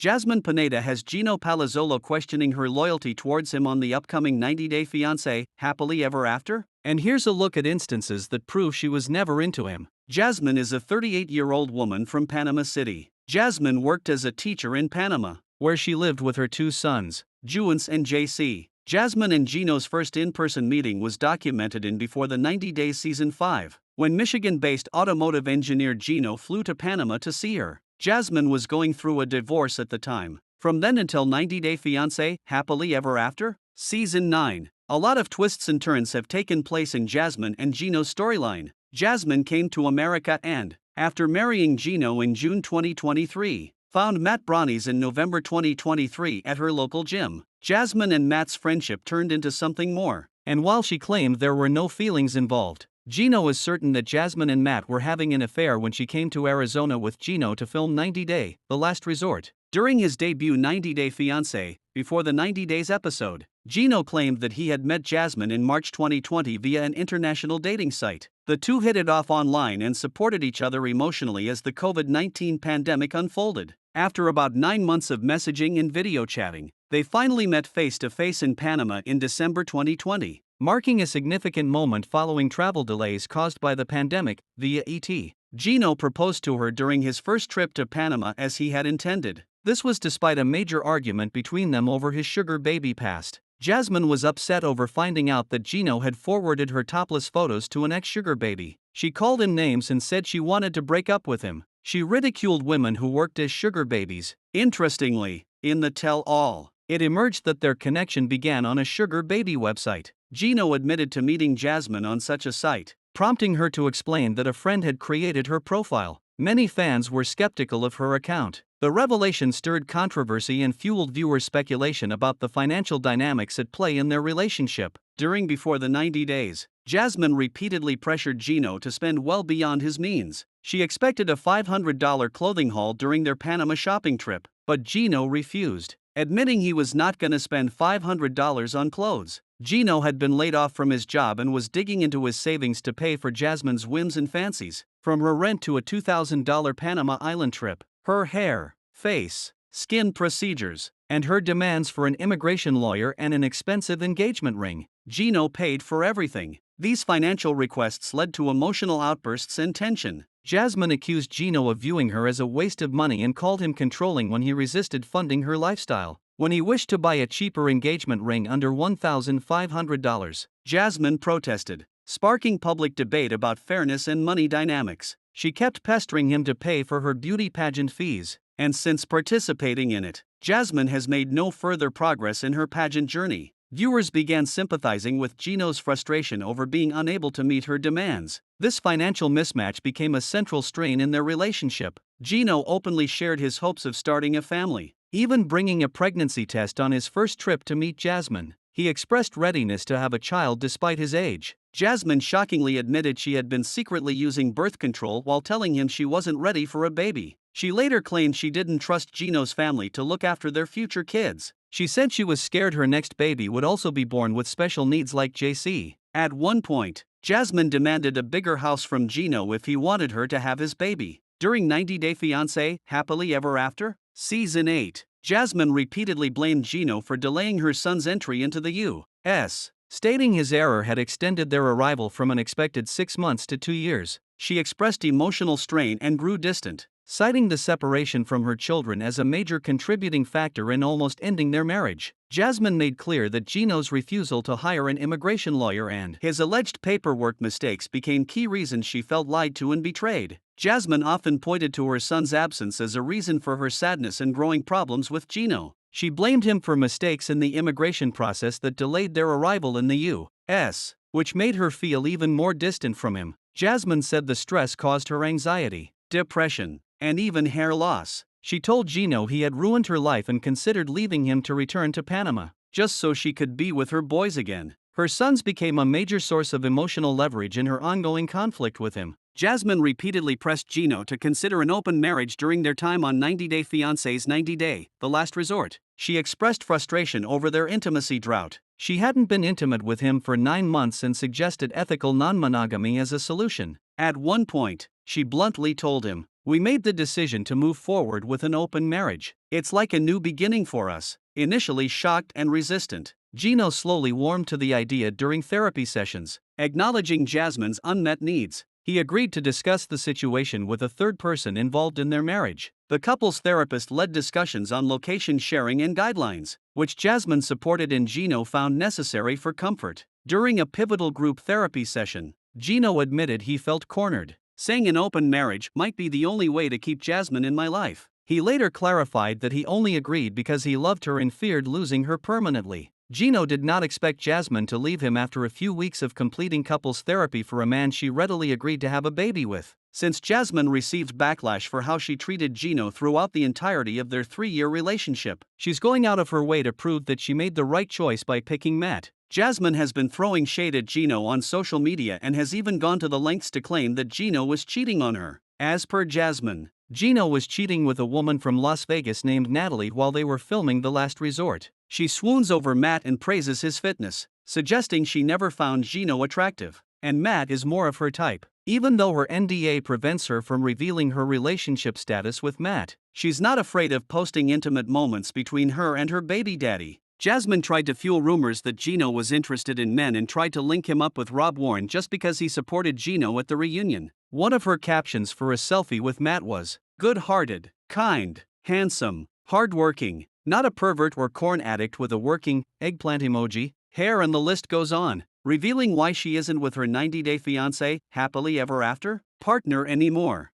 Jasmine Pineda has Gino Palazzolo questioning her loyalty towards him on the upcoming 90-day Fiancé, Happily Ever After? And here's a look at instances that prove she was never into him. Jasmine is a 38-year-old woman from Panama City. Jasmine worked as a teacher in Panama, where she lived with her two sons, Juance and JC. Jasmine and Gino's first in-person meeting was documented in Before the 90 Days Season 5, when Michigan-based automotive engineer Gino flew to Panama to see her. Jasmine was going through a divorce at the time. From then until 90 Day Fiancé, Happily Ever After? Season 9. A lot of twists and turns have taken place in Jasmine and Gino's storyline. Jasmine came to America and, after marrying Gino in June 2023, found Matt Brownies in November 2023 at her local gym. Jasmine and Matt's friendship turned into something more, and while she claimed there were no feelings involved, Gino is certain that Jasmine and Matt were having an affair when she came to Arizona with Gino to film 90 Day, The Last Resort. During his debut 90 Day Fiancé, Before the 90 Days episode, Gino claimed that he had met Jasmine in March 2020 via an international dating site. The two hit it off online and supported each other emotionally as the COVID-19 pandemic unfolded. After about 9 months of messaging and video chatting, they finally met face-to-face in Panama in December 2020, marking a significant moment following travel delays caused by the pandemic, via ET. Gino proposed to her during his first trip to Panama as he had intended. This was despite a major argument between them over his sugar baby past. Jasmine was upset over finding out that Gino had forwarded her topless photos to an ex-sugar baby. She called him names and said she wanted to break up with him. She ridiculed women who worked as sugar babies. Interestingly, in the tell-all, it emerged that their connection began on a sugar baby website. Gino admitted to meeting Jasmine on such a site, prompting her to explain that a friend had created her profile. Many fans were skeptical of her account. The revelation stirred controversy and fueled viewer speculation about the financial dynamics at play in their relationship. During Before the 90 Days, Jasmine repeatedly pressured Gino to spend well beyond his means. She expected a $500 clothing haul during their Panama shopping trip, but Gino refused, admitting he was not going to spend $500 on clothes. Gino had been laid off from his job and was digging into his savings to pay for Jasmine's whims and fancies, from her rent to a $2,000 Panama Island trip, her hair, face, skin procedures, and her demands for an immigration lawyer and an expensive engagement ring. Gino paid for everything. These financial requests led to emotional outbursts and tension. Jasmine accused Gino of viewing her as a waste of money and called him controlling when he resisted funding her lifestyle. When he wished to buy a cheaper engagement ring under $1,500, Jasmine protested, sparking public debate about fairness and money dynamics. She kept pestering him to pay for her beauty pageant fees, and since participating in it, Jasmine has made no further progress in her pageant journey. Viewers began sympathizing with Gino's frustration over being unable to meet her demands. This financial mismatch became a central strain in their relationship. Gino openly shared his hopes of starting a family, even bringing a pregnancy test on his first trip to meet Jasmine. He expressed readiness to have a child despite his age. Jasmine shockingly admitted she had been secretly using birth control while telling him she wasn't ready for a baby. She later claimed she didn't trust Gino's family to look after their future kids. She said she was scared her next baby would also be born with special needs like JC. At one point, Jasmine demanded a bigger house from Gino if he wanted her to have his baby. During 90 Day Fiancé, Happily Ever After? Season 8, Jasmine repeatedly blamed Gino for delaying her son's entry into the U.S., stating his error had extended their arrival from an expected 6 months to 2 years. She expressed emotional strain and grew distant, citing the separation from her children as a major contributing factor in almost ending their marriage. Jasmine made clear that Gino's refusal to hire an immigration lawyer and his alleged paperwork mistakes became key reasons she felt lied to and betrayed. Jasmine often pointed to her son's absence as a reason for her sadness and growing problems with Gino. She blamed him for mistakes in the immigration process that delayed their arrival in the U.S., which made her feel even more distant from him. Jasmine said the stress caused her anxiety, depression, and even hair loss. She told Gino he had ruined her life and considered leaving him to return to Panama, just so she could be with her boys again. Her sons became a major source of emotional leverage in her ongoing conflict with him. Jasmine repeatedly pressed Gino to consider an open marriage during their time on 90 Day Fiancé's 90 Day, The Last Resort. She expressed frustration over their intimacy drought. She hadn't been intimate with him for 9 months and suggested ethical non-monogamy as a solution. At one point, she bluntly told him, We made the decision to move forward with an open marriage. It's like a new beginning for us. Initially shocked and resistant, Gino slowly warmed to the idea during therapy sessions. Acknowledging Jasmine's unmet needs, he agreed to discuss the situation with a third person involved in their marriage. The couple's therapist led discussions on location sharing and guidelines, which Jasmine supported and Gino found necessary for comfort. During a pivotal group therapy session, Gino admitted he felt cornered, saying an open marriage might be the only way to keep Jasmine in my life. He later clarified that he only agreed because he loved her and feared losing her permanently. Gino did not expect Jasmine to leave him after a few weeks of completing couples therapy for a man she readily agreed to have a baby with. Since Jasmine received backlash for how she treated Gino throughout the entirety of their 3-year relationship, she's going out of her way to prove that she made the right choice by picking Matt. Jasmine has been throwing shade at Gino on social media and has even gone to the lengths to claim that Gino was cheating on her. As per Jasmine, Gino was cheating with a woman from Las Vegas named Natalie while they were filming The Last Resort. She swoons over Matt and praises his fitness, suggesting she never found Gino attractive, and Matt is more of her type. Even though her NDA prevents her from revealing her relationship status with Matt, she's not afraid of posting intimate moments between her and her baby daddy. Jasmine tried to fuel rumors that Gino was interested in men and tried to link him up with Rob Warren just because he supported Gino at the reunion. One of her captions for a selfie with Matt was, "Good-hearted, kind, handsome, hardworking, not a pervert or corn addict with a working eggplant emoji, hair," and the list goes on, revealing why she isn't with her 90-day fiancé, happily ever after partner anymore.